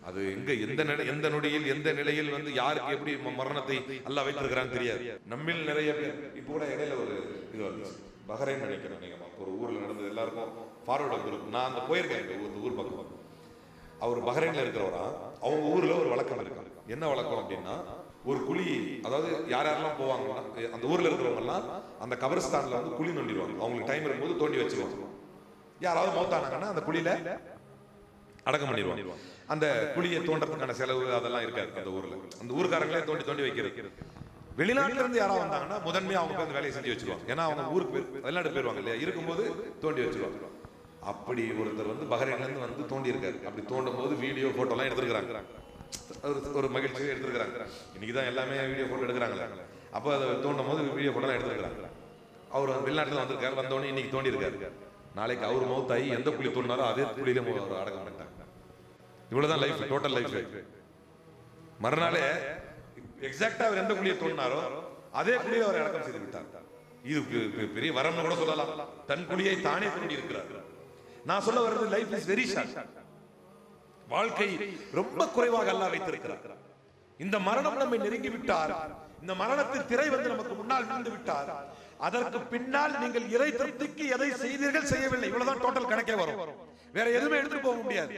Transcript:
அது எங்க எந்த நொடியில் எந்த நிலையில் வந்து யாருக்கு எப்படி மரணத்தை அல்லாஹ் வைத்திருக்கிறான்னு தெரியாது. நம்மில் நிறைய பேர் இப்போ கூட இடையில ஒரு இது வந்துச்சு, பஹ்ரைன் நினைக்கிறேன், நீங்க ஒரு ஊர்ல நடந்தது எல்லாருக்கும் ஃபார்வர்ட் வந்துருக்கும். நான் அந்த போயிருக்கேன் ஊர் பக்கம். அவர் பஹ்ரைன்ல இருக்கிறவரா, அவங்க ஊர்ல ஒரு வழக்கம் இருக்கு. என்ன வழக்கம் அப்படின்னா, ஒரு குழி, அதாவது யாரெல்லாம் போவாங்கன்னா அந்த ஊர்ல இருக்கிறவங்க எல்லாம் அந்த கபரஸ்தான்ல வந்து குழி நோண்டிடுவாங்க. அவங்களுக்கு டைம் இருக்கும்போது தோண்டி வச்சிருவாங்க. யாராவது மௌத்தானாங்கன்னா அந்த குழியில அடக்கம் பண்ணிடுவாங்க. அந்த குழியை தோன்றதுக்கான செலவு அதெல்லாம் இருக்காது அந்த ஊர்ல. அந்த ஊர்க்காரங்களே தோண்டி தோண்டி வைக்கிறது. வெளிநாட்டுல இருந்து யாராவது வந்தாங்கன்னா முதன்மையா அவங்க அந்த வேலையை செஞ்சு வச்சிருவாங்க. ஏன்னா அவங்க ஊருக்கு வெளிநாட்டு போயிருவாங்க இல்லையா, இருக்கும்போது தோண்டி வச்சிருவாங்க. அப்படி ஒருத்தர் வந்து பஹ்ரைன்ல இருந்து வந்து தோண்டி இருக்காரு. அப்படி தோண்டும் போது வீடியோ போட்டோ எல்லாம் எடுத்துருக்காங்க. ஒரு மகிழ்ச்சியை எடுத்துருக்காங்க. இன்னைக்குதான் எல்லாமே வீடியோ போட்டோ எடுக்கிறாங்களே. அப்போ அதை தோண்டும் போது வீடியோ போட்டோ எல்லாம் எடுத்துருக்காங்க. அவர் வெளிநாட்டுல வந்திருக்காரு. வந்தோடனே இன்னைக்கு தோண்டி இருக்காரு. நாளைக்கு அவர் மௌத்தாயி எந்த குழி தோண்டினாரோ அதே குழியில அவர் அடக்கம் பண்ணிட்டாங்க. இவ்வளவுதான் லைஃப், டோட்டல் லைஃப். மறுநாளே எக்ஸாக்டா அவர் எந்த குழியை தோண்டினாரோ அதே குழியை அவர் அடக்கம் செய்து விட்டார். இது பெரிய வரம்னு கூட சொல்லலாம். தன் குழியை தானே தோண்டி இருக்கிறார். நான் சொல்ல வர்றது, லைஃப் இஸ் வெரி ஷார்ட். வாழ்க்கை ரொம்ப குறைவாக அல்லாஹ் வைத்திருக்கிறார். இந்த மரணம் நம்மை நெருங்கி விட்டார், இந்த மரணத்தின் திரை வந்து நமக்கு முன்னால் விழுந்து விட்டார், அதற்கு பின்னால் நீங்கள் இறை திருப்திக்கு எதை செய்தீர்கள் செய்யவில்லை, இவ்வளவுதான் டோட்டல் கணக்கே வரும். வேற எதுவுமே எடுத்துட்டு போக முடியாது.